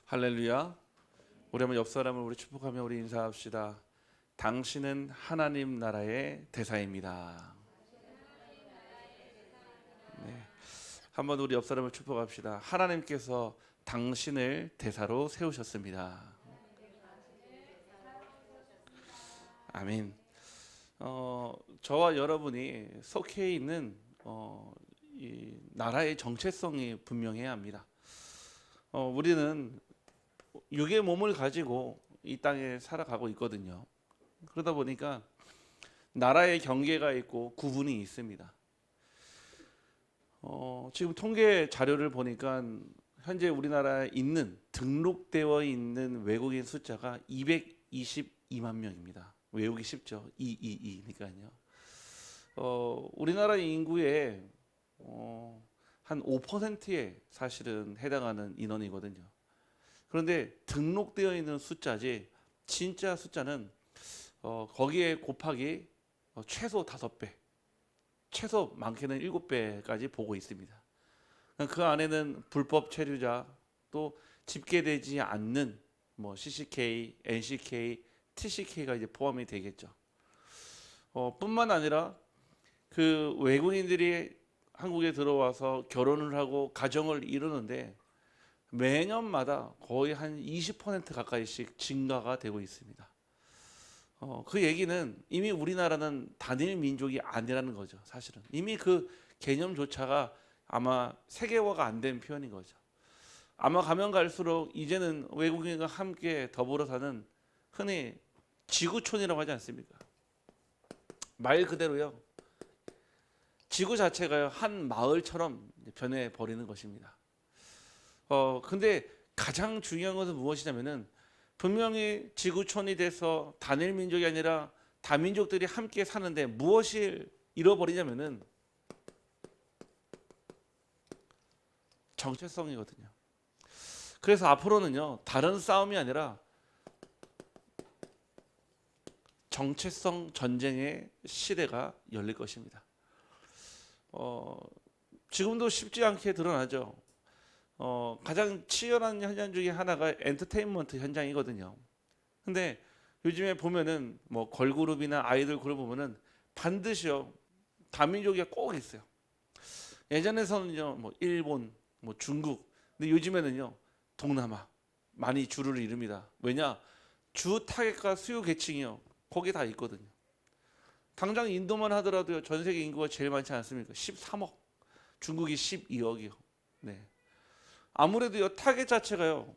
할렐루야. 우리 한번 옆 사람을 우리 축복하며 우리 인사합시다. 당신은 하나님 나라의 대사입니다. 네. 한번 우리 옆 사람을 축복합시다. 하나님께서 당신을 대사로 세우셨습니다. 아멘. 저와 여러분이 속해 있는 이 나라의 정체성이 분명해야 합니다. 우리는 육의 몸을 가지고 이 땅에 살아가고 있거든요. 그러다 보니까 나라의 경계가 있고 구분이 있습니다. 지금 통계 자료를 보니까 현재 우리나라에 있는 등록되어 있는 외국인 숫자가 222만 명입니다. 외우기 쉽죠. 222니까요. 우리나라 인구의 한 5%에 사실은 해당하는 인원이거든요. 그런데 등록되어 있는 숫자지 진짜 숫자는 거기에 곱하기 최소 5배, 최소 많게는 7배까지 보고 있습니다. 그 안에는 불법 체류자, 또 집계되지 않는 CCK, NCK, TCK가 이제 포함이 되겠죠. 뿐만 아니라 그 외국인들이 한국에 들어와서 결혼을 하고 가정을 이루는데 매년마다 거의 한 20% 가까이씩 증가가 되고 있습니다. 그 얘기는 이미 우리나라는 단일 민족이 아니라는 거죠. 사실은 이미 그 개념조차가 아마 세계화가 안 된 표현인 거죠. 아마 가면 갈수록 이제는 외국인과 함께 더불어 사는 흔히 지구촌이라고 하지 않습니까? 말 그대로요. 지구 자체가요 한 마을처럼 변해 버리는 것입니다. 근데 가장 중요한 것은 무엇이냐면은 분명히 지구촌이 돼서 단일 민족이 아니라 다민족들이 함께 사는데 무엇을 잃어버리냐면은 정체성이거든요. 그래서 앞으로는요 다른 싸움이 아니라 정체성 전쟁의 시대가 열릴 것입니다. 지금도 쉽지 않게 드러나죠. 가장 치열한 현장 중에 하나가 엔터테인먼트 현장이거든요. 근데 요즘에 보면은 걸그룹이나 아이돌 그룹 보면은 반드시요 다민족이 꼭 있어요. 예전에서는요 일본, 중국, 근데 요즘에는요 동남아 많이 주를 이룹니다. 왜냐? 주 타겟과 수요 계층이요 거기 다 있거든요. 당장 인도만 하더라도요 전 세계 인구가 제일 많지 않습니까? 13억, 중국이 12억이요. 네. 아무래도요 타겟 자체가요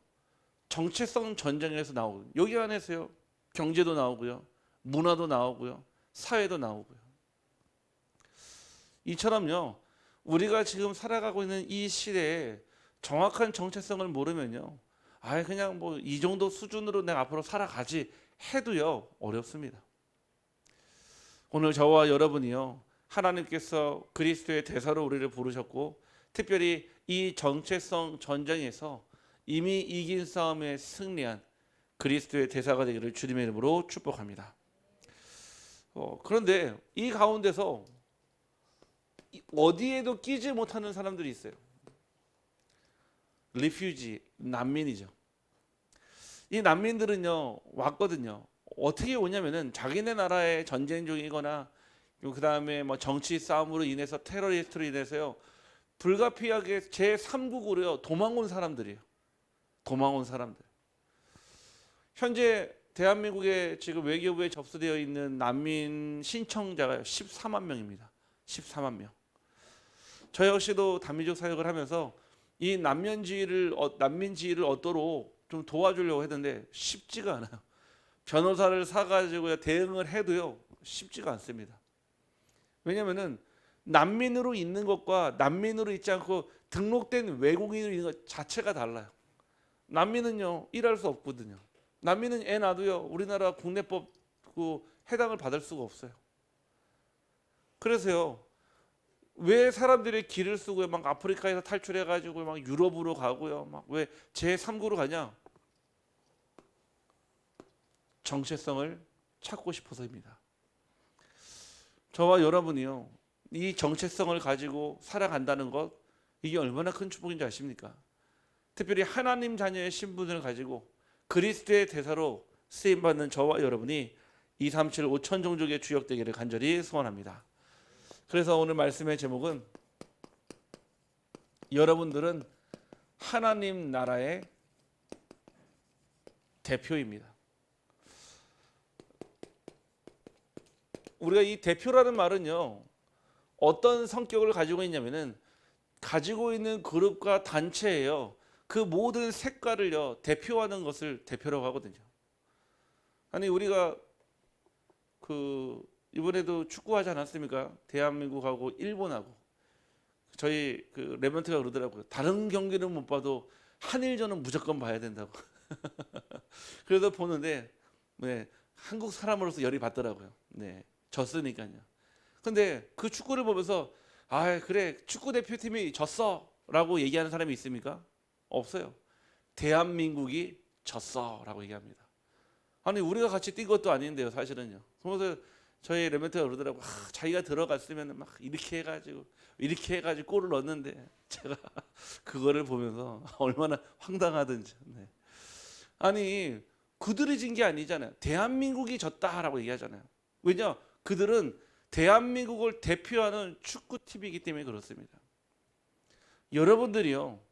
정체성 전쟁에서 나오고 여기 안에서요 경제도 나오고요 문화도 나오고요 사회도 나오고요. 이처럼요 우리가 지금 살아가고 있는 이 시대에 정확한 정체성을 모르면요 아예 그냥 이 정도 수준으로 내가 앞으로 살아가지 해도요 어렵습니다. 오늘 저와 여러분이요 하나님께서 그리스도의 대사로 우리를 부르셨고 특별히 이 정체성 전쟁에서 이미 이긴 싸움에 승리한 그리스도의 대사가 되기를 주님의 이름으로 축복합니다. 그런데 이 가운데서 어디에도 끼지 못하는 사람들이 있어요. 리퓨지, 난민이죠. 이 난민들은요 왔거든요. 어떻게 오냐면은 자기네 나라의 전쟁 중이거나 그 다음에 정치 싸움으로 인해서 테러리스트로 인해서요 불가피하게 제3국으로요 도망온 사람들이에요. 도망온 사람들. 현재 대한민국에 지금 외교부에 접수되어 있는 난민 신청자가 14만 명입니다. 14만 명. 저 역시도 다민족 사역을 하면서 이 난민지위를 얻도록 좀 도와주려고 했는데 쉽지가 않아요. 변호사를 사가지고 대응을 해도요 쉽지가 않습니다. 왜냐면은 난민으로 있는 것과 난민으로 있지 않고 등록된 외국인으로 있는 것 자체가 달라요. 난민은요 일할 수 없거든요. 난민은 애 놔도요 우리나라 국내법 해당을 받을 수가 없어요. 그래서요 왜 사람들이 길을 쓰고 막 아프리카에서 탈출해가지고 막 유럽으로 가고요 막 왜 제3국으로 가냐? 정체성을 찾고 싶어서입니다. 저와 여러분이요 이 정체성을 가지고 살아간다는 것 이게 얼마나 큰 축복인지 아십니까? 특별히 하나님 자녀의 신분을 가지고 그리스도의 대사로 쓰임받는 저와 여러분이 237 5천 종족의 주역되기를 간절히 소원합니다. 그래서 오늘 말씀의 제목은 여러분들은 하나님 나라의 대표입니다. 우리가 이 대표라는 말은요, 어떤 성격을 가지고 있냐면은 가지고 있는 그룹과 단체예요. 그 모든 색깔을요 대표하는 것을 대표라고 하거든요. 아니 우리가 이번에도 축구하지 않았습니까? 대한민국하고 일본하고 저희 레몬트가 그러더라고요. 다른 경기는 못 봐도 한일전은 무조건 봐야 된다고. 그래서 보는데 네, 한국 사람으로서 열이 받더라고요. 네, 졌으니까요. 근데 그 축구를 보면서 아 그래 축구 대표팀이 졌어라고 얘기하는 사람이 있습니까? 없어요. 대한민국이 졌어라고 얘기합니다. 아니 우리가 같이 뛴 것도 아닌데요, 사실은요. 그래서 저희 레멘트가 그러더라고. 자기가 들어갔으면 막 이렇게 해가지고 골을 넣었는데 제가 그거를 보면서 얼마나 황당하든지. 네. 아니 그들이 진 게 아니잖아요. 대한민국이 졌다라고 얘기하잖아요. 왜냐? 그들은 대한민국을 대표하는 축구팀이기 때문에 그렇습니다. 여러분들이요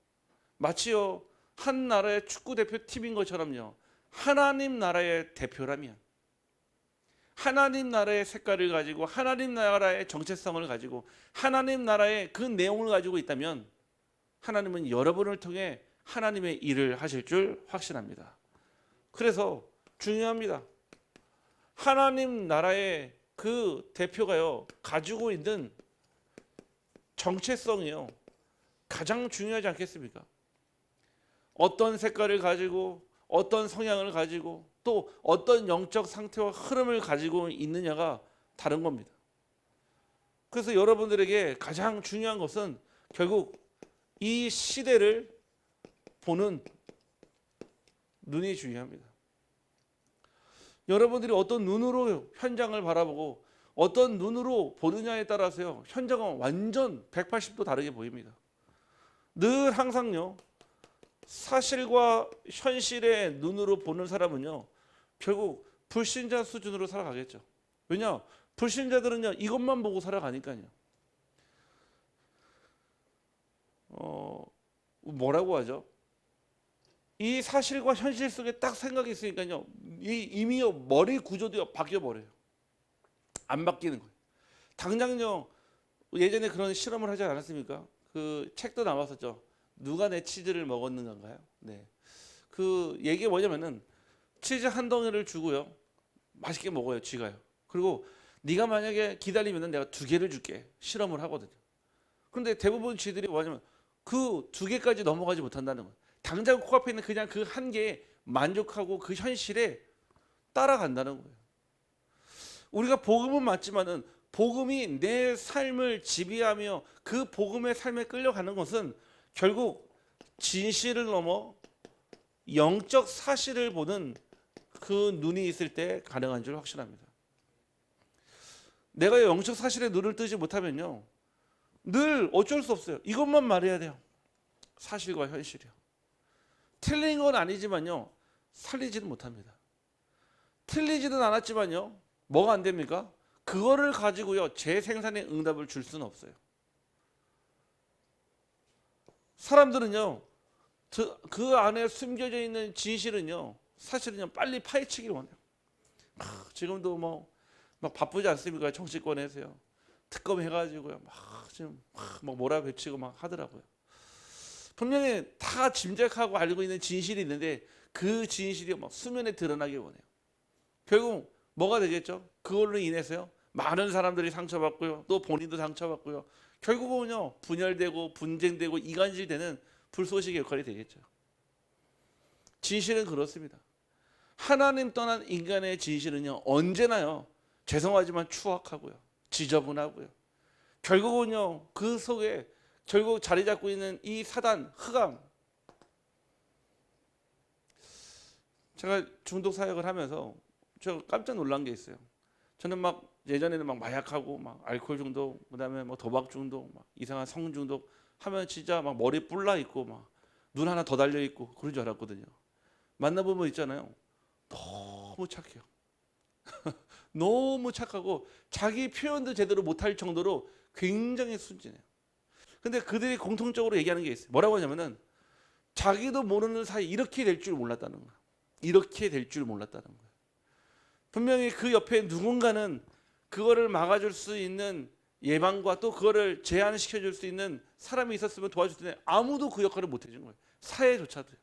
마치요 한 나라의 축구 대표팀인 것처럼요 하나님 나라의 대표라면 하나님 나라의 색깔을 가지고 하나님 나라의 정체성을 가지고 하나님 나라의 그 내용을 가지고 있다면 하나님은 여러분을 통해 하나님의 일을 하실 줄 확신합니다. 그래서 중요합니다. 하나님 나라의 그 대표가요 가지고 있는 정체성이요 가장 중요하지 않겠습니까? 어떤 색깔을 가지고 어떤 성향을 가지고 또 어떤 영적 상태와 흐름을 가지고 있느냐가 다른 겁니다. 그래서 여러분들에게 가장 중요한 것은 결국 이 시대를 보는 눈이 중요합니다. 여러분들이 어떤 눈으로 현장을 바라보고 어떤 눈으로 보느냐에 따라서요 현장은 완전 180도 다르게 보입니다. 늘 항상요 사실과 현실의 눈으로 보는 사람은요 결국 불신자 수준으로 살아가겠죠. 왜냐? 불신자들은요 이것만 보고 살아가니까요. 뭐라고 하죠? 이 사실과 현실 속에 딱 생각이 있으니까요 이미요 머리 구조도 바뀌어 버려요. 안 바뀌는 거예요. 당장요 예전에 그런 실험을 하지 않았습니까? 그 책도 나왔었죠. 누가 내 치즈를 먹었는가요? 네. 그 얘기가 뭐냐면은 치즈 한 덩이를 주고요. 맛있게 먹어요, 쥐가요. 그리고 네가 만약에 기다리면은 내가 2개를 줄게. 실험을 하거든요. 그런데 대부분 쥐들이 뭐냐면 그 2개까지 넘어가지 못한다는 거예요. 당장 코앞에 있는 그냥 그 1개에 만족하고 그 현실에 따라간다는 거예요. 우리가 복음은 맞지만은 복음이 내 삶을 지배하며 그 복음의 삶에 끌려가는 것은 결국 진실을 넘어 영적 사실을 보는 그 눈이 있을 때 가능한 줄 확신합니다. 내가 영적 사실에 눈을 뜨지 못하면요 늘 어쩔 수 없어요. 이것만 말해야 돼요. 사실과 현실이요. 틀린 건 아니지만요 살리지는 못합니다. 틀리지는 않았지만요 뭐가 안 됩니까? 그거를 가지고요 제 생산의 응답을 줄 수는 없어요. 사람들은요 그 안에 숨겨져 있는 진실은요 사실은요 빨리 파헤치기를 원해요. 지금도 막 바쁘지 않습니까? 정치권에서요 특검 해가지고요 지금 막 몰아붙이고 막 하더라고요. 분명히 다 짐작하고 알고 있는 진실이 있는데 그 진실이 막 수면에 드러나길 원해요. 결국 뭐가 되겠죠? 그걸로 인해서요 많은 사람들이 상처받고요 또 본인도 상처받고요 결국은요 분열되고 분쟁되고 이간질되는 불쏘시개 역할이 되겠죠. 진실은 그렇습니다. 하나님 떠난 인간의 진실은요 언제나요 죄송하지만 추악하고요 지저분하고요 결국은요 그 속에 결국 자리 잡고 있는 이 사단 흑암. 제가 중독 사역을 하면서 저 깜짝 놀란 게 있어요. 저는 막 예전에는 막 마약하고 막 알코올 중독, 그다음에 뭐 도박 중독, 막 이상한 성 중독 하면 진짜 막 머리 뿔나 있고 막 눈 하나 더 달려 있고 그런 줄 알았거든요. 만나보면 있잖아요. 너무 착해요. 너무 착하고 자기 표현도 제대로 못할 정도로 굉장히 순진해요. 근데 그들이 공통적으로 얘기하는 게 있어요. 뭐라고 하냐면은 자기도 모르는 사이 이렇게 될 줄 몰랐다는 거예요. 이렇게 될 줄 몰랐다는 거예요. 분명히 그 옆에 누군가는 그거를 막아줄 수 있는 예방과 또 그거를 제한시켜줄 수 있는 사람이 있었으면 도와줄 텐데 아무도 그 역할을 못 해준 거예요. 사회조차도요.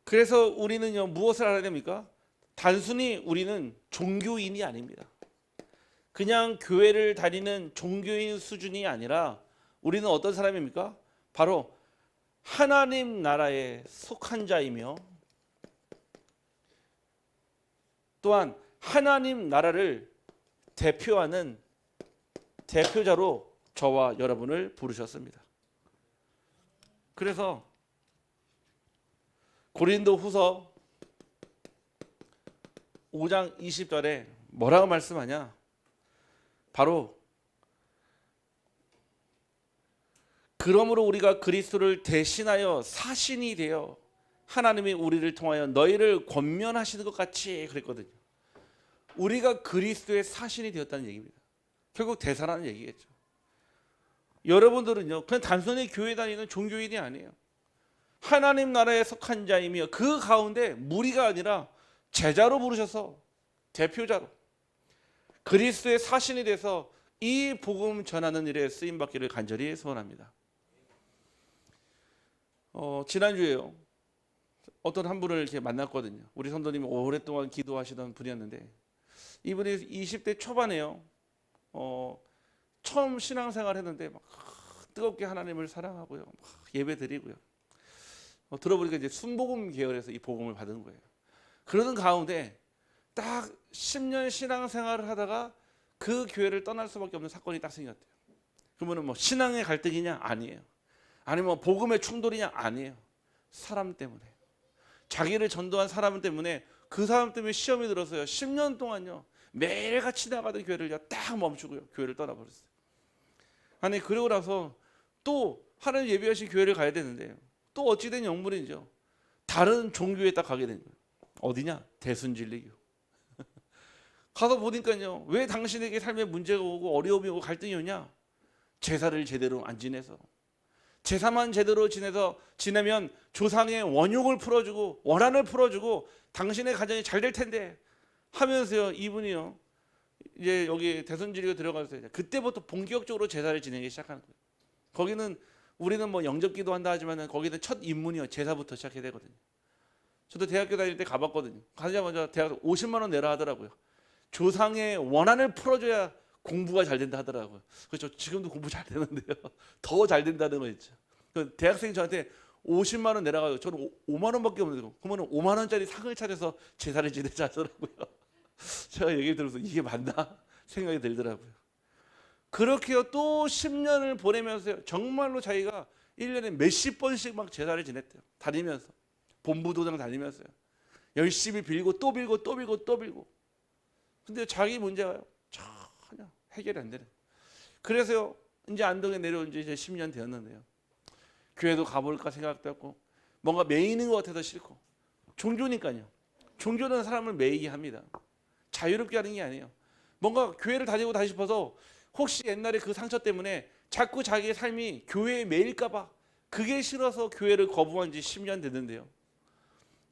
그래서 우리는요 무엇을 알아야 됩니까? 단순히 우리는 종교인이 아닙니다. 그냥 교회를 다니는 종교인 수준이 아니라 우리는 어떤 사람입니까? 바로 하나님 나라에 속한 자이며 또한 하나님 나라를 대표하는 대표자로 저와 여러분을 부르셨습니다. 그래서 고린도후서 5장 20절에 뭐라고 말씀하냐? 바로 그러므로 우리가 그리스도를 대신하여 사신이 되어 하나님이 우리를 통하여 너희를 권면하시는 것 같이 그랬거든요. 우리가 그리스도의 사신이 되었다는 얘기입니다. 결국 대사라는 얘기겠죠. 여러분들은요 그냥 단순히 교회 다니는 종교인이 아니에요. 하나님 나라에 속한 자이며 그 가운데 무리가 아니라 제자로 부르셔서 대표자로 그리스도의 사신이 돼서 이 복음 전하는 일에 쓰임 받기를 간절히 소원합니다. 지난주에요 어떤 한 분을 이렇게 만났거든요. 우리 성도님이 오랫동안 기도하시던 분이었는데 이분이 20대 초반에요. 처음 신앙생활 했는데 막 뜨겁게 하나님을 사랑하고요. 막 예배드리고요. 들어보니까 이제 순복음 계열에서 이 복음을 받은 거예요. 그러는 가운데 딱 10년 신앙생활을 하다가 그 교회를 떠날 수밖에 없는 사건이 딱 생겼대요. 그러면 뭐 신앙의 갈등이냐? 아니에요. 아니면 뭐 복음의 충돌이냐? 아니에요. 사람 때문에. 자기를 전도한 사람 때문에 그 사람 때문에 시험이 들어서요. 10년 동안요. 매일같이 나가던 교회를 딱 멈추고요. 교회를 떠나버렸어요. 아니 그러고 나서 또 하나님 예비하신 교회를 가야 되는데 또 어찌된 영문이죠. 다른 종교에 딱 가게 된 거예요. 어디냐? 대순진리교. 가서 보니까요. 왜 당신에게 삶에 문제가 오고 어려움이 오고 갈등이 오냐? 제사를 제대로 안 지내서. 제사만 제대로 지내면 조상의 원욕을 풀어주고 원한을 풀어주고 당신의 가정이 잘 될 텐데 하면서요. 이분이요. 이제 여기 대순진리교 들어가서 그때부터 본격적으로 제사를 지내기 시작하는 거예요. 거기는 우리는 뭐 영접기도 한다 하지만 거기는 첫 입문이요. 제사부터 시작해야 되거든요. 저도 대학교 다닐 때 가봤거든요. 가자마자 대학 50만 원 내라 하더라고요. 조상의 원한을 풀어줘야 공부가 잘 된다 하더라고요. 그렇죠. 지금도 공부 잘 되는데요. 더 잘 된다는 거 있죠. 대학생이 저한테 50만 원 내라가지고 저는 5만 원밖에 없는데 그러면 5만 원짜리 상을 차려서 제사를 지내자 하더라고요. 제가 얘기를 들어서 이게 맞나 생각이 들더라고요. 그렇게요 또 10년을 보내면서 정말로 자기가 1년에 몇십 번씩 막 제사를 지냈대요. 다니면서 본부도장 다니면서요. 열심히 빌고 또 빌고 또 빌고 또 빌고. 근데 자기 문제가요 전혀 해결이 안 되는. 그래서요 이제 안동에 내려온 지 이제 10년 되었는데요. 교회도 가볼까 생각도 했고 뭔가 매이는 것 같아서 싫고. 종교니까요. 종교는 사람을 매이게 합니다. 자유롭게 하는 게 아니에요. 뭔가 교회를 다니고 다시 싶어서 혹시 옛날에 그 상처 때문에 자꾸 자기의 삶이 교회에 매일까 봐 그게 싫어서 교회를 거부한 지 10년 됐는데요.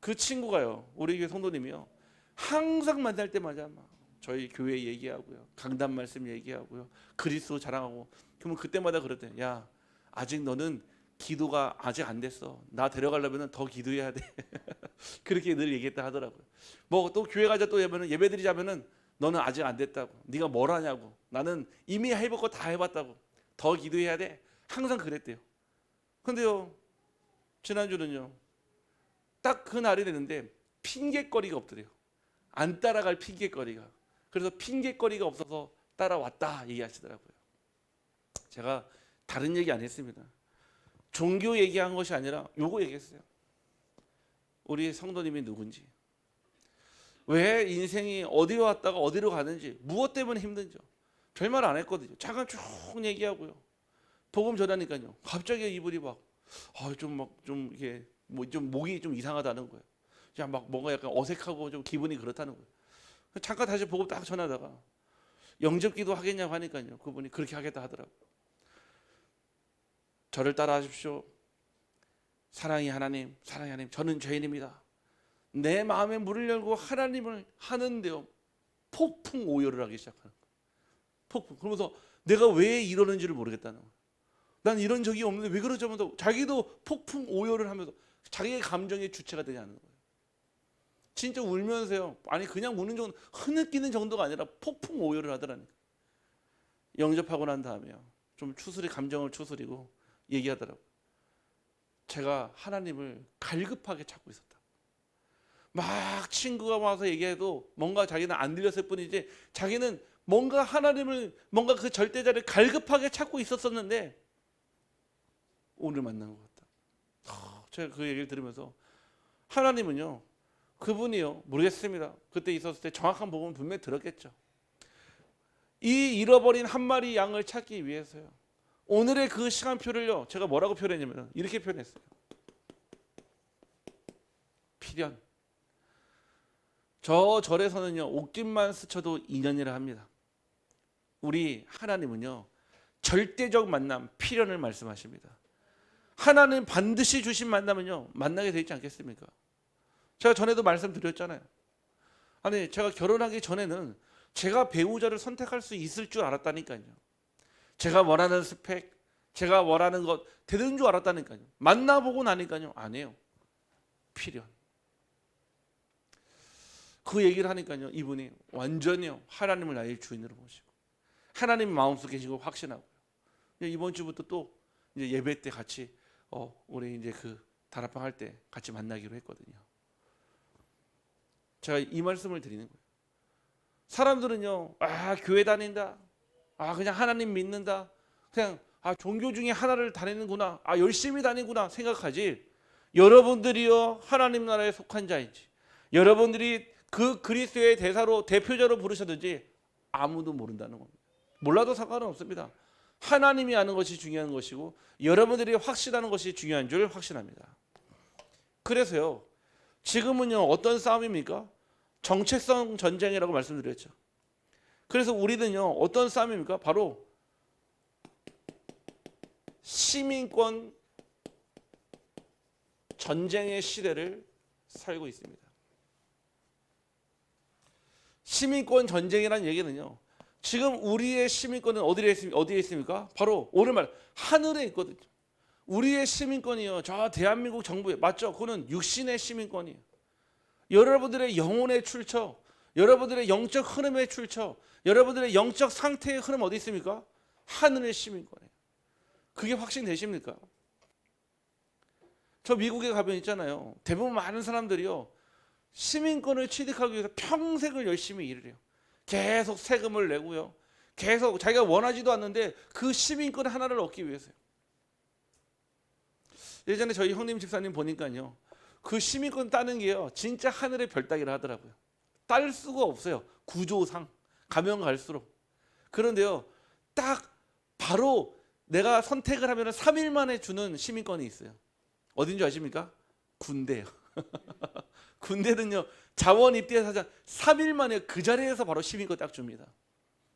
그 친구가요. 우리 교회 성도님이요. 항상 만날 때마다 막 저희 교회 얘기하고요. 강단 말씀 얘기하고요. 그리스도 자랑하고. 그러면 그때마다 그랬대요. 야, 아직 너는 기도가 아직 안 됐어. 나 데려가려면 더 기도해야 돼. 그렇게 늘 얘기했다 하더라고요. 뭐 또 교회 가자 또 예배 드리자면은 너는 아직 안 됐다고. 네가 뭘 하냐고. 나는 이미 해볼 거 다 해봤다고. 더 기도해야 돼. 항상 그랬대요. 근데요. 지난주는요. 딱 그 날이 되는데 핑계거리가 없더래요. 안 따라갈 핑계거리가. 그래서 핑계거리가 없어서 따라왔다 얘기하시더라고요. 제가 다른 얘기 안 했습니다. 종교 얘기한 것이 아니라 요거 얘기했어요. 우리 성도님이 누군지. 왜 인생이 어디로 왔다가 어디로 가는지 무엇 때문에 힘든지 별말 안 했거든요. 잠깐 쭉 얘기하고요. 복음 전하니까요. 갑자기 이분이 좀 이게 좀 목이 좀 이상하다는 거예요. 그냥 막 뭔가 약간 어색하고 좀 기분이 그렇다는 거예요. 잠깐 다시 복음 딱 전하다가 영접기도 하겠냐고 하니까요. 그분이 그렇게 하겠다 하더라고요. 저를 따라하십시오. 사랑이 하나님, 저는 죄인입니다. 내 마음에 문을 열고 하나님을 하는데요. 폭풍 오열을 하기 시작하는 거예요. 폭풍. 그러면서 내가 왜 이러는지를 모르겠다는 거예요. 난 이런 적이 없는데 왜 그러지 하면서 자기도 폭풍 오열을 하면서 자기의 감정의 주체가 되지 않는 거예요. 진짜 울면서요. 아니 그냥 우는 정도, 흐느끼는 정도가 아니라 폭풍 오열을 하더라니까. 영접하고 난 다음에요. 좀 감정을 추스리고 얘기하더라고요. 제가 하나님을 갈급하게 찾고 있었다. 막 친구가 와서 얘기해도 뭔가 자기는 안 들렸을 뿐이지 자기는 뭔가 하나님을 뭔가 그 절대자를 갈급하게 찾고 있었었는데 오늘 만난 것 같다. 제가 그 얘기를 들으면서 하나님은요. 그분이요. 모르겠습니다. 그때 있었을 때 정확한 부분은 분명히 들었겠죠. 이 잃어버린 한 마리 양을 찾기 위해서요. 오늘의 그 시간표를요. 제가 뭐라고 표현했냐면 이렇게 표현했어요. 필연. 저 절에서는요. 옥뒷만 스쳐도 인연이라 합니다. 우리 하나님은요. 절대적 만남, 필연을 말씀하십니다. 하나님 반드시 주신 만나면요. 만나게 되지 않겠습니까? 제가 전에도 말씀드렸잖아요. 아니 제가 결혼하기 전에는 제가 배우자를 선택할 수 있을 줄 알았다니까요. 제가 원하는 스펙, 제가 원하는 것 되는 줄 알았다니까요. 만나보고 나니까요. 아니에요. 필연. 그 얘기를 하니까요. 이분이 완전히요. 하나님을 나의 주인으로 모시고 하나님 마음속에 계시고 확신하고요. 이번 주부터 또 이제 예배 때 같이 우리 이제 그 다락방 할 때 같이 만나기로 했거든요. 제가 이 말씀을 드리는 거예요. 사람들은요, 교회 다닌다, 그냥 하나님 믿는다, 그냥 종교 중에 하나를 다니는구나, 열심히 다니구나 생각하지. 여러분들이요 하나님 나라에 속한 자인지, 여러분들이 그 그리스도의 대표자로 부르셨든지 아무도 모른다는 겁니다. 몰라도 상관은 없습니다. 하나님이 아는 것이 중요한 것이고 여러분들이 확신하는 것이 중요한 줄 확신합니다. 그래서요, 지금은요 어떤 싸움입니까? 정체성 전쟁이라고 말씀드렸죠. 그래서 우리는요 어떤 싸움입니까? 바로 시민권 전쟁의 시대를 살고 있습니다. 시민권 전쟁이라는 얘기는요, 지금 우리의 시민권은 어디에 있습니까? 바로 오늘 말 하늘에 있거든요. 우리의 시민권이요, 저 대한민국 정부에 맞죠? 그거는 육신의 시민권이에요. 여러분들의 영혼의 출처, 여러분들의 영적 흐름의 출처, 여러분들의 영적 상태의 흐름 어디 있습니까? 하늘의 시민권이에요. 그게 확신되십니까? 저 미국에 가면 있잖아요. 대부분 많은 사람들이요, 시민권을 취득하기 위해서 평생을 열심히 일을 해요. 계속 세금을 내고요. 계속 자기가 원하지도 않는데 그 시민권 하나를 얻기 위해서요. 예전에 저희 형님 집사님 보니까요, 그 시민권 따는 게요, 진짜 하늘의 별 따기를 하더라고요. 딸 수가 없어요. 구조상 가면 갈수록. 그런데요, 딱 바로 내가 선택을 하면 3일 만에 주는 시민권이 있어요. 어딘지 아십니까? 군대예요. 군대는요, 자원 입대해서 3일 만에 그 자리에서 바로 시민권 딱 줍니다.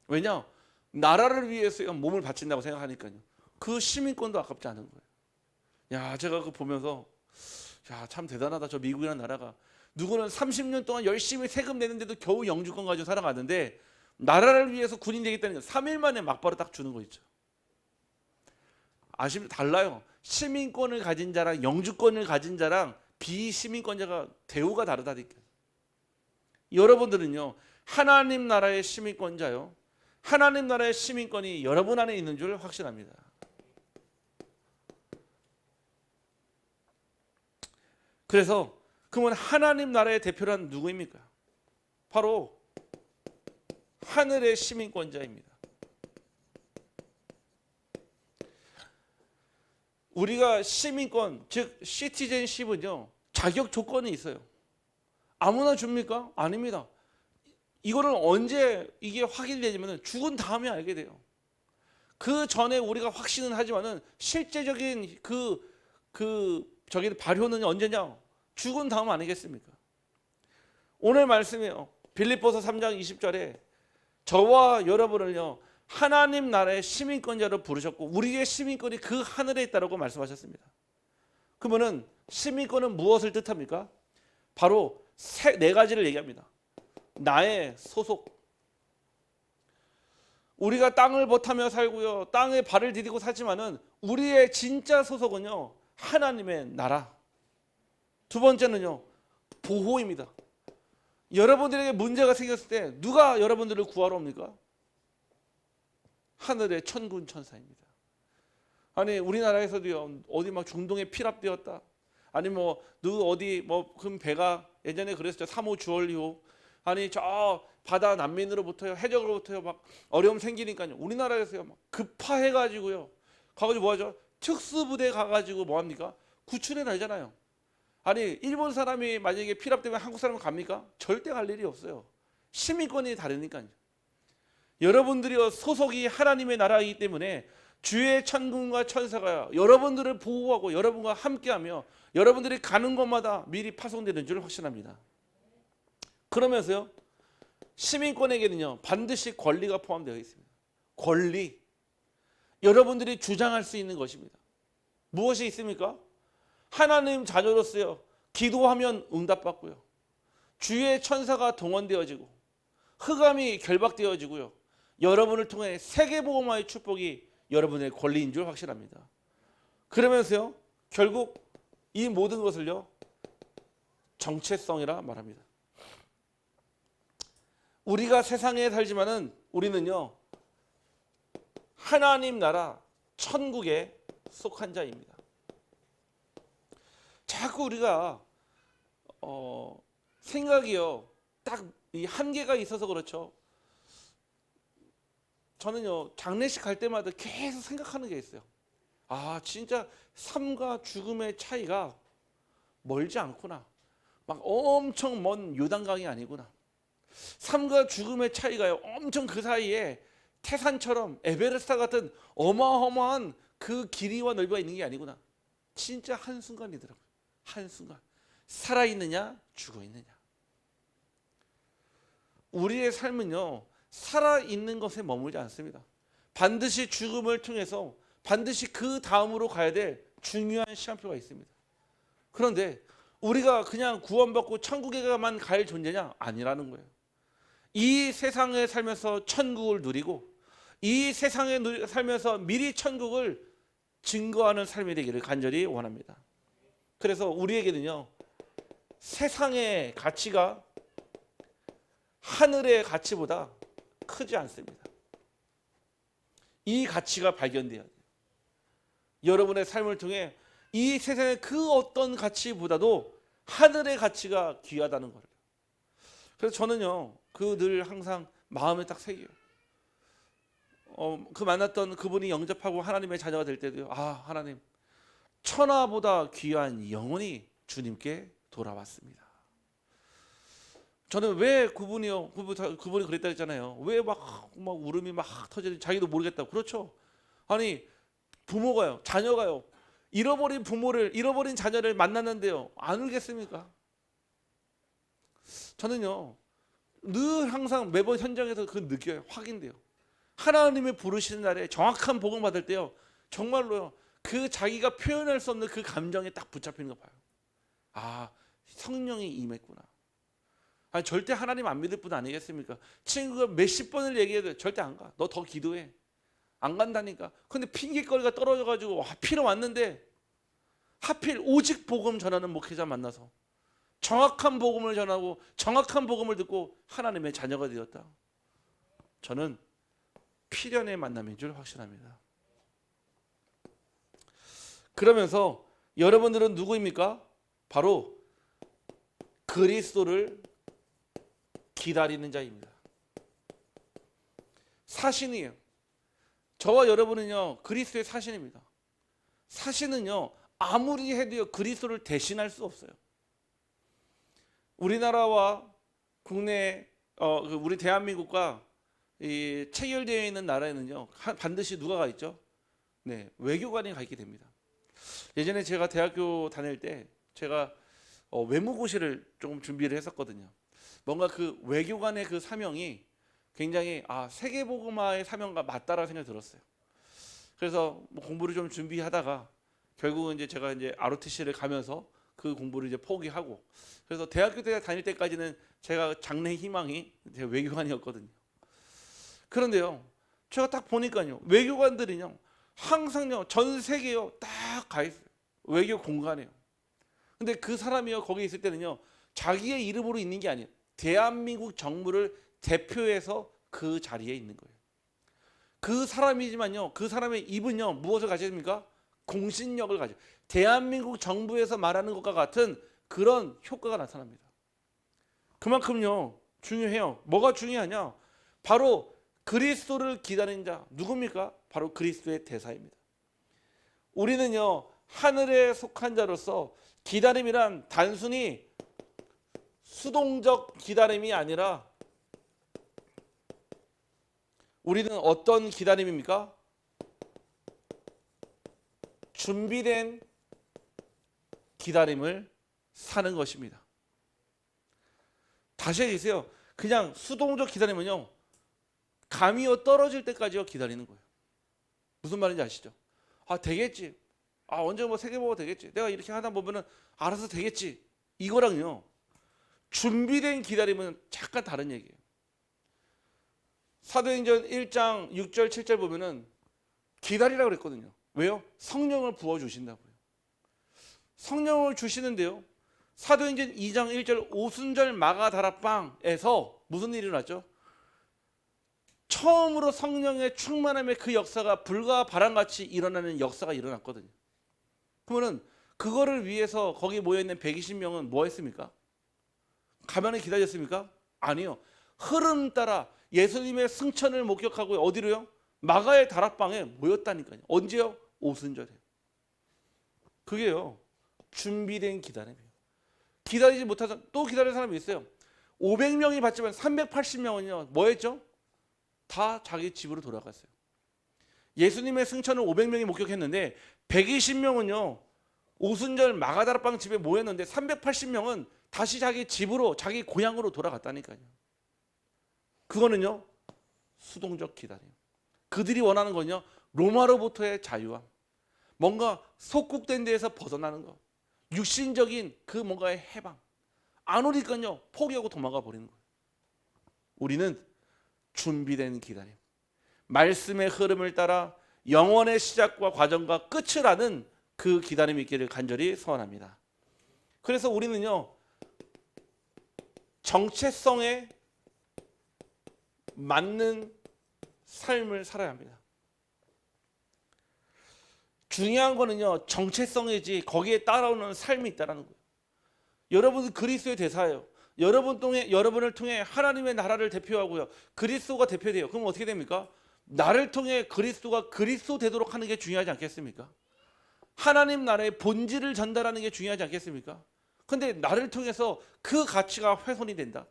왜냐? 나라를 위해서 몸을 바친다고 생각하니까요. 그 시민권도 아깝지 않은 거예요. 야, 제가 그거 보면서 참 대단하다. 저 미국이라는 나라가. 누구는 30년 동안 열심히 세금 내는데도 겨우 영주권 가지고 살아가는데 나라를 위해서 군인 되겠다는 게 3일 만에 막바로 딱 주는 거 있죠. 아시면 달라요. 시민권을 가진 자랑 영주권을 가진 자랑 비시민권자가 대우가 다르다니까. 여러분들은요, 하나님 나라의 시민권자요, 하나님 나라의 시민권이 여러분 안에 있는 줄 확신합니다. 그래서 그러면 하나님 나라의 대표란 누구입니까? 바로 하늘의 시민권자입니다. 우리가 시민권, 즉 시티즌십은요, 자격 조건이 있어요. 아무나 줍니까? 아닙니다. 이거는 언제 이게 확인되냐면 죽은 다음에 알게 돼요. 그 전에 우리가 확신은 하지만은 실제적인 저기 발효는 언제냐? 죽은 다음 아니겠습니까? 오늘 말씀이요. 빌립보서 3장 20절에 저와 여러분을요 하나님 나라의 시민권자로 부르셨고 우리의 시민권이 그 하늘에 있다라고 말씀하셨습니다. 그러면은 시민권은 무엇을 뜻합니까? 바로 네 가지를 얘기합니다. 나의 소속. 우리가 땅을 버타며 살고요. 땅에 발을 디디고 살지만은 우리의 진짜 소속은요. 하나님의 나라. 두 번째는요. 보호입니다. 여러분들에게 문제가 생겼을 때 누가 여러분들을 구하러 옵니까? 하늘의 천군 천사입니다. 아니 우리나라에서도요. 어디 막 중동에 피랍되었다. 아니 뭐 누구 어디 뭐 큰 배가 예전에 그랬었죠. 3호 주얼리호. 아니 저 바다 난민으로부터요. 해적으로부터요. 막 어려움 생기니까요. 우리나라에서요. 막 급파해가지고요. 가가지고 뭐하죠? 특수부대 가가지고 뭐합니까? 구출해 나잖아요. 아니 일본 사람이 만약에 피랍되면 한국 사람은 갑니까? 절대 갈 일이 없어요. 시민권이 다르니까요. 여러분들이요 소속이 하나님의 나라이기 때문에 주의 천군과 천사가 여러분들을 보호하고 여러분과 함께하며 여러분들이 가는 곳마다 미리 파송되는 줄 확신합니다. 그러면서요 시민권에게는요 반드시 권리가 포함되어 있습니다. 권리. 여러분들이 주장할 수 있는 것입니다. 무엇이 있습니까? 하나님 자녀로서요 기도하면 응답받고요. 주의 천사가 동원되어지고 흑암이 결박되어지고요. 여러분을 통해 세계복음화의 축복이 여러분의 권리인 줄 확실합니다. 그러면서요 결국 이 모든 것을요 정체성이라 말합니다. 우리가 세상에 살지만은 우리는요 하나님 나라 천국에 속한 자입니다. 자꾸 우리가 생각이요 딱 이 한계가 있어서 그렇죠. 저는요 장례식 갈 때마다 계속 생각하는 게 있어요. 아 진짜 삶과 죽음의 차이가 멀지 않구나. 막 엄청 먼 요단강이 아니구나. 삶과 죽음의 차이가요 엄청 그 사이에 태산처럼 에베레스트 같은 어마어마한 그 길이와 넓이가 있는 게 아니구나. 진짜 한순간이더라고요. 한순간. 살아있느냐 죽어있느냐. 우리의 삶은요 살아있는 것에 머물지 않습니다. 반드시 죽음을 통해서 반드시 그 다음으로 가야 될 중요한 시간표가 있습니다. 그런데 우리가 그냥 구원받고 천국에만 갈 존재냐? 아니라는 거예요. 이 세상에 살면서 천국을 누리고 이 세상에 살면서 미리 천국을 증거하는 삶이 되기를 간절히 원합니다. 그래서 우리에게는요 세상의 가치가 하늘의 가치보다 크지 않습니다. 이 가치가 발견돼야 돼요. 여러분의 삶을 통해 이 세상의 그 어떤 가치보다도 하늘의 가치가 귀하다는 거예요. 그래서 저는요 그 늘 항상 마음에 딱 새겨요. 그 만났던 그분이 영접하고 하나님의 자녀가 될 때도요. 아 하나님 천하보다 귀한 영혼이 주님께 돌아왔습니다. 저는 왜 그분이 그랬다 했잖아요. 왜 막 울음이 막 터지는지 자기도 모르겠다고. 그렇죠. 아니 부모가요 자녀가요 잃어버린 부모를 잃어버린 자녀를 만났는데요 안 울겠습니까? 저는요 늘 항상 매번 현장에서 그 느껴요. 확인돼요. 하나님의 부르시는 날에 정확한 복음 받을 때요 정말로요 그 자기가 표현할 수 없는 그 감정에 딱 붙잡히는 거 봐요. 아 성령이 임했구나. 아니 절대 하나님 안 믿을 분 아니겠습니까? 친구가 몇십 번을 얘기해도 절대 안 가. 너 더 기도해. 안 간다니까. 근데 핑계거리가 떨어져가지고 하필 왔는데 하필 오직 복음 전하는 목회자 만나서 정확한 복음을 전하고 정확한 복음을 듣고 하나님의 자녀가 되었다. 저는 필연의 만남인 줄 확신합니다. 그러면서 여러분들은 누구입니까? 바로 그리스도를 기다리는 자입니다. 사신이에요. 저와 여러분은요 그리스도의 사신입니다. 사신은요 아무리 해도요 그리스도를 대신할 수 없어요. 우리나라와 국내 우리 대한민국과 이 체결되어 있는 나라에는요 반드시 누가 가 있죠? 네, 외교관이 가 있게 됩니다. 예전에 제가 대학교 다닐 때 제가 외무고시를 조금 준비를 했었거든요. 뭔가 그 외교관의 그 사명이 굉장히 세계복음화의 사명과 맞다라는 생각이 들었어요. 그래서 뭐 공부를 좀 준비하다가 결국은 이제 제가 이제 ROTC를 가면서 그 공부를 이제 포기하고, 그래서 대학교 때 다닐 때까지는 제가 장래 희망이 이제 외교관이었거든요. 그런데요, 제가 딱 보니까요, 외교관들이요 항상요 전 세계요 딱 가 있어요. 외교 공간에요. 근데 그 사람이요 거기 있을 때는요 자기의 이름으로 있는 게 아니에요. 대한민국 정부를 대표해서 그 자리에 있는 거예요. 그 사람이지만요, 그 사람의 입은요 무엇을 가집니까? 공신력을 가져. 대한민국 정부에서 말하는 것과 같은 그런 효과가 나타납니다. 그만큼요 중요해요. 뭐가 중요하냐? 바로 그리스도를 기다리는 자 누굽니까? 바로 그리스도의 대사입니다. 우리는요 하늘에 속한 자로서 기다림이란 단순히 수동적 기다림이 아니라 우리는 어떤 기다림입니까? 준비된 기다림을 사는 것입니다. 다시 해주세요. 그냥 수동적 기다림은요 감이요 떨어질 때까지요 기다리는 거예요. 무슨 말인지 아시죠? 되겠지. 언제 뭐 세계보고 되겠지. 내가 이렇게 하다 보면은 알아서 되겠지. 이거랑요 준비된 기다림은 잠깐 다른 얘기예요. 사도행전 1장 6절 7절 보면은 기다리라고 그랬거든요. 왜요? 성령을 부어 주신다고요. 성령을 주시는데요. 사도행전 2장 1절 오순절 마가다락방에서 무슨 일이 일어났죠? 처음으로 성령의 충만함의 그 역사가 불과 바람같이 일어나는 역사가 일어났거든요. 그러면 그거를 위해서 거기 모여있는 120명은 뭐 했습니까? 가만히 기다렸습니까? 아니요. 흐름 따라 예수님의 승천을 목격하고 어디로요? 마가의 다락방에 모였다니까요. 언제요? 오순절에. 그게요 준비된 기다림이에요. 기다리지 못해서 또 기다리는 사람이 있어요. 500명이 받지만 380명은요 뭐 했죠? 다 자기 집으로 돌아갔어요. 예수님의 승천을 500명이 목격했는데 120명은요 오순절 마가다락방 집에 모였는데 380명은 다시 자기 집으로 자기 고향으로 돌아갔다니까요. 그거는요 수동적 기다림. 그들이 원하는 건요 로마로부터의 자유함, 뭔가 속국된 데에서 벗어나는 것, 육신적인 그 뭔가의 해방. 안 오니까요 포기하고 도망가 버리는 거예요. 우리는 준비된 기다림, 말씀의 흐름을 따라 영원의 시작과 과정과 끝을 아는 그 기다림이 있기를 간절히 소원합니다. 그래서 우리는요 정체성에 맞는 삶을 살아야 합니다. 중요한 거는요 정체성이지 거기에 따라오는 삶이 있다는 거예요. 여러분은 그리스도의 대사예요. 여러분을 통해 하나님의 나라를 대표하고요 그리스도가 대표돼요. 그럼 어떻게 됩니까? 나를 통해 그리스도가 그리스도 되도록 하는 게 중요하지 않겠습니까? 하나님 나라의 본질을 전달하는 게 중요하지 않겠습니까? 근데 나를 통해서 그 가치가 훼손이 된다.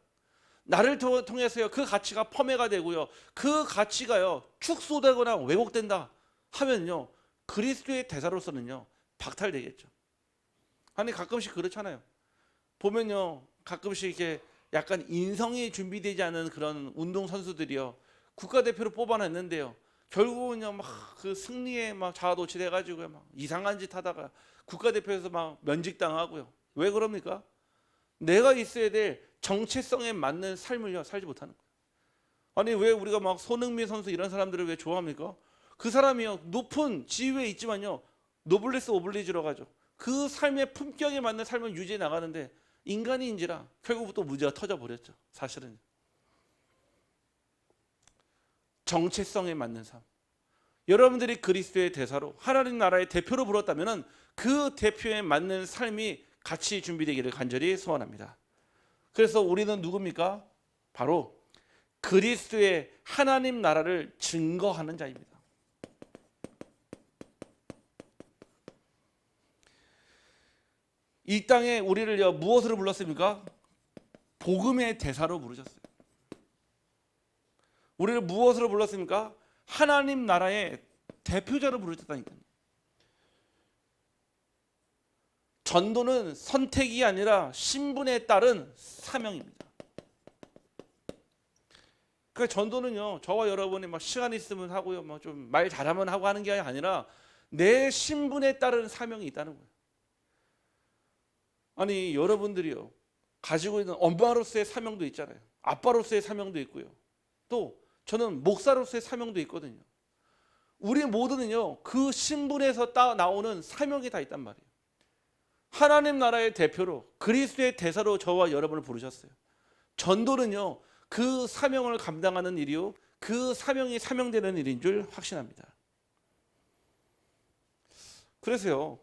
나를 통해서요 그 가치가 폄훼가 되고요 그 가치가요 축소되거나 왜곡된다 하면요 그리스도의 대사로서는요 박탈되겠죠. 아니 가끔씩 그렇잖아요. 보면요 가끔씩 이렇게 약간 인성이 준비되지 않은 그런 운동 선수들이요 국가대표로 뽑아냈는데요 결국은요 막 그 승리에 막 자아도취돼 가지고 막 이상한 짓 하다가 국가대표에서 막 면직당하고요. 왜 그럽니까? 내가 있어야 될 정체성에 맞는 삶을요 살지 못하는 거예요. 아니 왜 우리가 막 손흥민 선수 이런 사람들을 왜 좋아합니까? 그 사람이요 높은 지위에 있지만요 노블레스 오블리주로 가죠. 그 삶의 품격에 맞는 삶을 유지해 나가는데 인간인지라 결국 또 문제가 터져버렸죠. 사실은 정체성에 맞는 삶. 여러분들이 그리스도의 대사로 하나님 나라의 대표로 불렀다면 그 대표에 맞는 삶이 같이 준비되기를 간절히 소원합니다. 그래서 우리는 누굽니까? 바로 그리스도의 하나님 나라를 증거하는 자입니다. 이 땅에 우리를 무엇으로 불렀습니까? 복음의 대사로 부르셨어요. 우리를 무엇으로 불렀습니까? 하나님 나라의 대표자로 부르셨다니까요. 전도는 선택이 아니라 신분에 따른 사명입니다. 그러니까 전도는요, 저와 여러분이 막 시간 있으면 하고요, 뭐 좀 말 잘하면 하고 하는 게 아니라 내 신분에 따른 사명이 있다는 거예요. 아니, 여러분들이요, 가지고 있는 엄마로서의 사명도 있잖아요. 아빠로서의 사명도 있고요. 또 저는 목사로서의 사명도 있거든요. 우리 모두는요, 그 신분에서 나오는 사명이 다 있단 말이에요. 하나님 나라의 대표로 그리스도의 대사로 저와 여러분을 부르셨어요. 전도는요, 그 사명을 감당하는 일이요, 그 사명이 사명되는 일인 줄 확신합니다. 그래서요,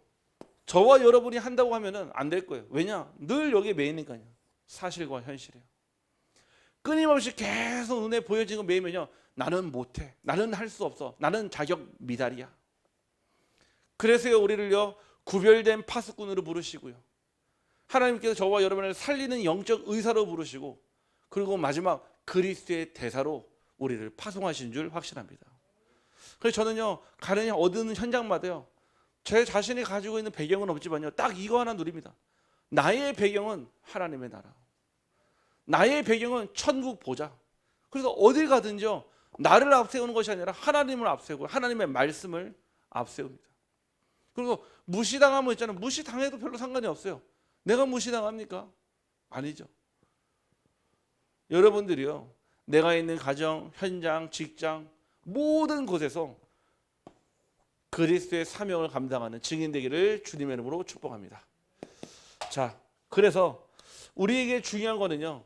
저와 여러분이 한다고 하면은 안 될 거예요. 왜냐? 늘 여기에 매이니까요. 사실과 현실이에요. 끊임없이 계속 눈에 보여지는 거 매이면요, 나는 못해, 나는 할 수 없어, 나는 자격 미달이야. 그래서요, 우리를요, 구별된 파수꾼으로 부르시고요, 하나님께서 저와 여러분을 살리는 영적 의사로 부르시고, 그리고 마지막 그리스도의 대사로 우리를 파송하신 줄 확신합니다. 그래서 저는요, 가는 어느 현장마다요, 제 자신이 가지고 있는 배경은 없지만요, 딱 이거 하나 누립니다. 나의 배경은 하나님의 나라, 나의 배경은 천국 보좌. 그래서 어딜 가든지요, 나를 앞세우는 것이 아니라 하나님을 앞세우고 하나님의 말씀을 앞세웁니다. 그리고 무시당하면 있잖아요. 무시당해도 별로 상관이 없어요. 내가 무시당합니까? 아니죠. 여러분들이요, 내가 있는 가정, 현장, 직장, 모든 곳에서 그리스도의 사명을 감당하는 증인 되기를 주님의 이름으로 축복합니다. 자, 그래서 우리에게 중요한 거는요,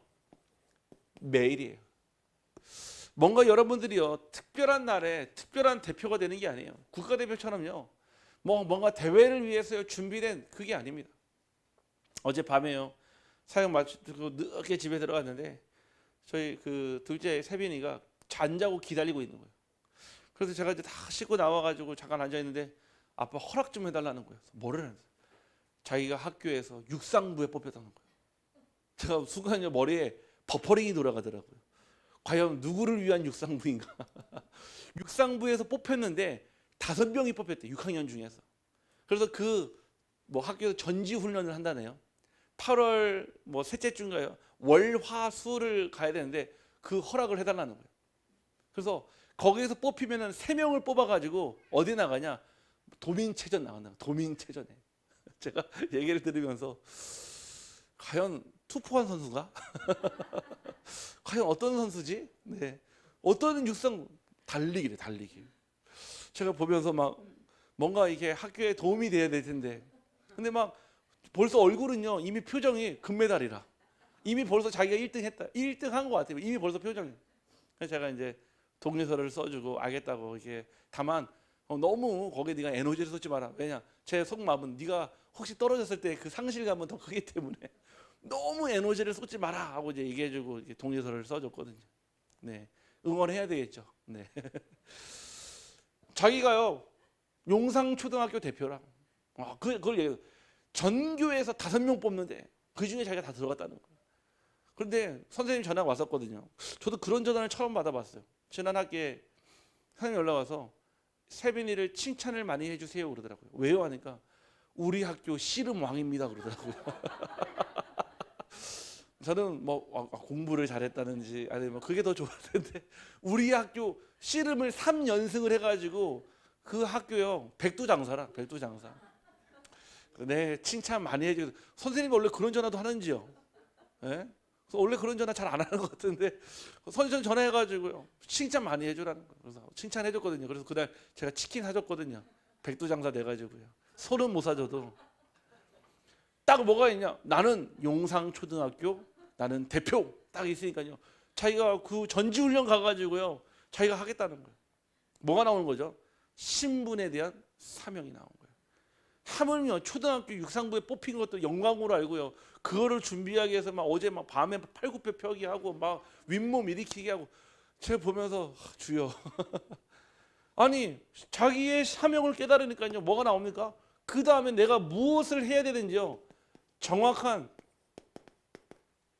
매일이에요. 뭔가 여러분들이요, 특별한 날에 특별한 대표가 되는 게 아니에요. 국가대표처럼요, 뭔가 대회를 위해서 준비된 그게 아닙니다. 어젯밤에요, 사역 마치고 늦게 집에 들어갔는데 저희 그 둘째 세빈이가 잔자고 기다리고 있는 거예요. 그래서 제가 이제 다 씻고 나와가지고 잠깐 앉아 있는데 아빠 허락 좀 해달라는 거예요. 뭐를 하는 거예요? 자기가 학교에서 육상부에 뽑혔다는 거예요. 제가 순간 머리에 버퍼링이 돌아가더라고요. 과연 누구를 위한 육상부인가? 육상부에서 뽑혔는데 5명이 뽑혔대, 6학년 중에서. 그래서 학교에서 전지 훈련을 한다네요. 8월 셋째 주인가요? 월화수를 가야 되는데 그 허락을 해달라는 거예요. 그래서 거기에서 뽑히면은 3명을 뽑아가지고 어디 나가냐? 도민체전 나간다. 도민체전에. 제가 얘기를 들으면서 과연 투포한 선수가? 과연 어떤 선수지? 네. 어떤 육상 달리기래, 달리기. 제가 보면서 뭔가 이게 학교에 도움이 돼야 될 텐데. 근데 벌써 얼굴은요, 이미 표정이 금메달이라. 이미 벌써 자기가 1등 했다. 1등 한 것 같아요. 이미 벌써 표정이. 그래서 제가 이제 독려서를 써주고 알겠다고 이게, 다만 너무 거기에 네가 에너지를 쏟지 마라. 왜냐? 제 속마음은 네가 혹시 떨어졌을 때 그 상실감은 더 크기 때문에 너무 에너지를 쏟지 마라 하고 이제 얘기해주고 독려서를 써줬거든요. 네, 응원해야 되겠죠. 네. 자기가요, 용상초등학교 대표라. 그걸 얘기해요. 전교에서 5명 뽑는데 그 중에 자기가 다 들어갔다는 거예요. 그런데 선생님 전화가 왔었거든요. 저도 그런 전화를 처음 받아봤어요. 지난 학기에 선생님 연락 와서 세빈이를 칭찬을 많이 해주세요 그러더라고요. 왜요? 하니까 우리 학교 씨름 왕입니다 그러더라고요. 저는 공부를 잘했다는지 아니면 그게 더 좋을 텐데, 우리 학교 씨름을 3연승을 해가지고 그 학교요, 백두장사라, 백두장사. 네, 칭찬 많이 해주세요. 선생님이 원래 그런 전화도 하는지요? 네? 원래 그런 전화 잘 안 하는 것 같은데 선생님 전화해가지고요, 칭찬 많이 해주라는 거예요. 그래서 칭찬해줬거든요. 그래서 그날 제가 치킨 사줬거든요. 백두장사 돼가지고요. 손은 못 사줘도. 딱 뭐가 있냐? 나는 용상초등학교, 나는 대표 딱 있으니까요. 자기가 그 전지훈련 가가지고요, 자기가 하겠다는 거예요. 뭐가 나오는 거죠? 신분에 대한 사명이 나온 거예요. 하물며 초등학교 육상부에 뽑힌 것도 영광으로 알고요. 그거를 준비하기 위해서 어제 밤에 팔굽혀 펴기 하고 윗몸 일으키기 하고, 제가 보면서 주여. 아니, 자기의 사명을 깨달으니까요, 뭐가 나옵니까? 그 다음에 내가 무엇을 해야 되는지요, 정확한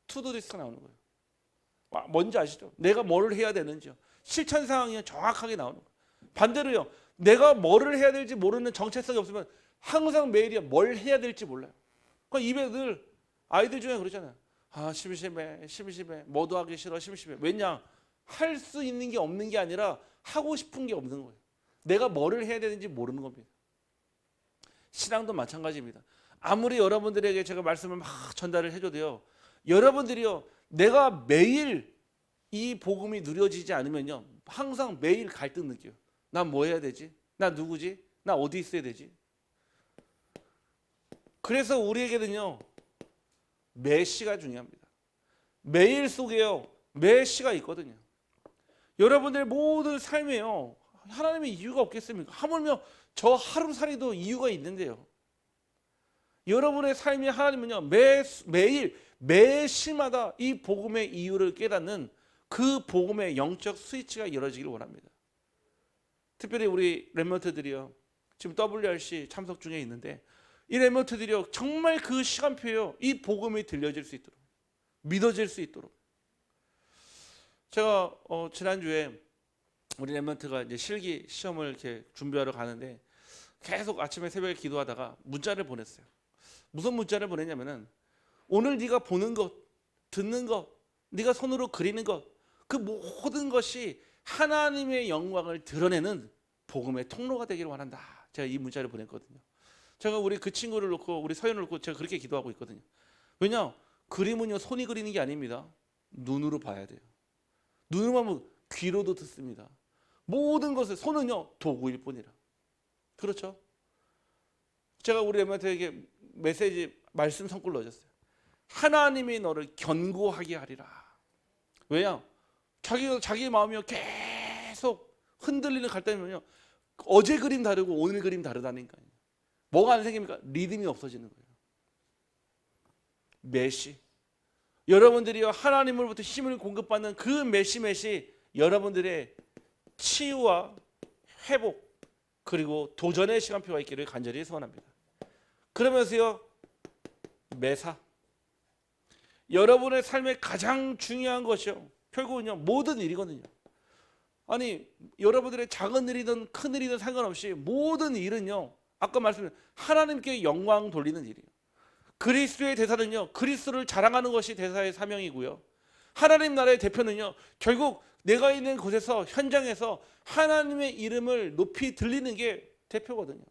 투두리스트가 나오는 거예요. 뭔지 아시죠? 내가 뭘 해야 되는지요. 실천 상황이 정확하게 나오는 거예요. 반대로요. 내가 뭐를 해야 될지 모르는 정체성이 없으면 항상 매일이야 뭘 해야 될지 몰라요. 그러니까 입에 늘 아이들 중에 그러잖아요. 아 심심해 심심해 뭐도 하기 싫어 심심해. 왜냐? 할 수 있는 게 없는 게 아니라 하고 싶은 게 없는 거예요. 내가 뭐를 해야 되는지 모르는 겁니다. 신앙도 마찬가지입니다. 아무리 여러분들에게 제가 말씀을 막 전달을 해줘도요. 여러분들이요. 내가 매일 이 복음이 누려지지 않으면요. 항상 매일 갈등 느껴요. 난 뭐 해야 되지? 나 누구지? 나 어디 있어야 되지? 그래서 우리에게는요. 매시가 중요합니다. 매일 속에요. 매시가 있거든요. 여러분들 모든 삶에요. 하나님의 이유가 없겠습니까? 하물며 저 하루살이도 이유가 있는데요. 여러분의 삶이 하나님은요. 매일 매시마다 이 복음의 이유를 깨닫는 그 복음의 영적 스위치가 열어지기를 원합니다. 특별히 우리 렘넌트들이요. 지금 WRC 참석 중에 있는데 이 렘넌트들이요. 정말 그 시간표에요. 이 복음이 들려질 수 있도록 믿어질 수 있도록. 제가 지난주에 우리 렘넌트가 이제 실기 시험을 이렇게 준비하러 가는데 계속 아침에 새벽에 기도하다가 문자를 보냈어요. 무슨 문자를 보냈냐면은 오늘 네가 보는 것, 듣는 것, 네가 손으로 그리는 것, 그 모든 것이 하나님의 영광을 드러내는 복음의 통로가 되기를 원한다. 제가 이 문자를 보냈거든요. 제가 우리 그 친구를 놓고 우리 서연을 놓고 제가 그렇게 기도하고 있거든요. 왜냐? 그림은요 손이 그리는 게 아닙니다. 눈으로 봐야 돼요. 눈으로 보면 귀로도 듣습니다. 모든 것을 손은요 도구일 뿐이라. 그렇죠? 제가 우리 엠마트에게 메시지 말씀 성구를 넣어줬어요. 하나님이 너를 견고하게 하리라. 왜냐? 자기 마음이 계속 흔들리는 갈등이면요. 어제 그림 다르고 오늘 그림 다르다니까요. 뭐가 안 생깁니까? 리듬이 없어지는 거예요. 메시. 여러분들이요 하나님으로부터 힘을 공급받는 그 메시 여러분들의 치유와 회복 그리고 도전의 시간표가 있기를 간절히 소원합니다. 그러면서요 매사 여러분의 삶의 가장 중요한 것이요 결국은요 모든 일이거든요. 아니 여러분들의 작은 일이든 큰 일이든 상관없이 모든 일은요 아까 말씀드린 하나님께 영광 돌리는 일이에요. 그리스도의 대사는요 그리스도를 자랑하는 것이 대사의 사명이고요. 하나님 나라의 대표는요 결국 내가 있는 곳에서 현장에서 하나님의 이름을 높이 들리는 게 대표거든요.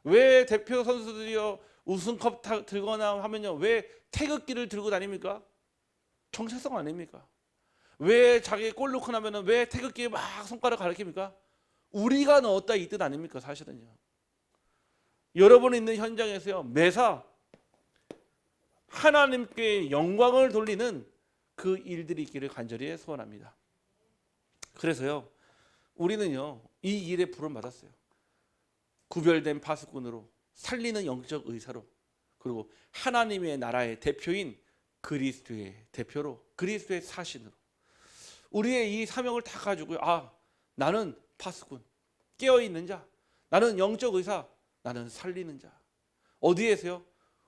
왜 대표 선수들이요 우승컵 들거나 하면요 왜 태극기를 들고 다닙니까? 정체성 아닙니까? 왜 자기 골 넣고 나면은 왜 태극기에 막 손가락 가리킵니까? 우리가 넣었다 이 뜻 아닙니까? 사실은요. 여러분 있는 현장에서요 매사 하나님께 영광을 돌리는 그 일들이 있기를 간절히 소원합니다. 그래서요 우리는요 이 일에 부름 받았어요. 구별된 파수꾼으로 살리는 영적 의사로 그리고 하나님의 나라의 대표인 그리스도의 대표로 그리스도의 사신으로 우리의 이 사명을 다 가지고요. 아 나는 파수꾼 깨어있는 자 나는 영적 의사 나는 살리는 자 어디에서요?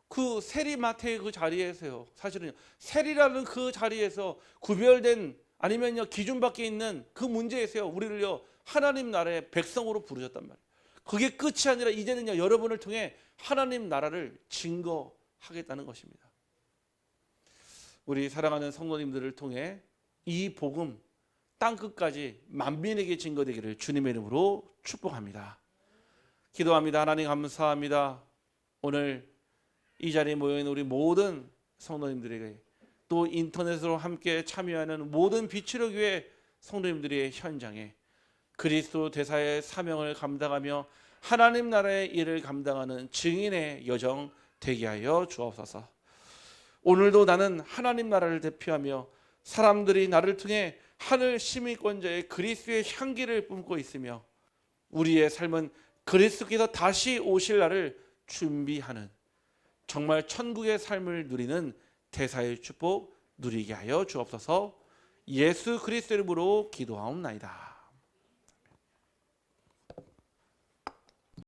그 세리마태의 그 자리에서요. 사실은요. 세리라는 그 자리에서 구별된 아니면요 기준 밖에 있는 그 문제에서요. 우리를요 하나님 나라의 백성으로 부르셨단 말이에요. 그게 끝이 아니라 이제는요 여러분을 통해 하나님 나라를 증거하겠다는 것입니다. 우리 사랑하는 성도님들을 통해 이 복음 땅끝까지 만민에게 증거되기를 주님의 이름으로 축복합니다. 기도합니다. 하나님 감사합니다. 오늘 이 자리에 모여있는 우리 모든 성도님들에게 또 인터넷으로 함께 참여하는 모든 빛으로 교회 성도님들의 현장에 그리스도 대사의 사명을 감당하며 하나님 나라의 일을 감당하는 증인의 여정 되게 하여 주옵소서. 오늘도 나는 하나님 나라를 대표하며 사람들이 나를 통해 하늘 시민권자의 그리스도의 향기를 뿜고 있으며 우리의 삶은 그리스도께서 다시 오실 날을 준비하는 정말 천국의 삶을 누리는 대사의 축복 누리게 하여 주옵소서. 예수 그리스도 이름으로 기도하옵나이다.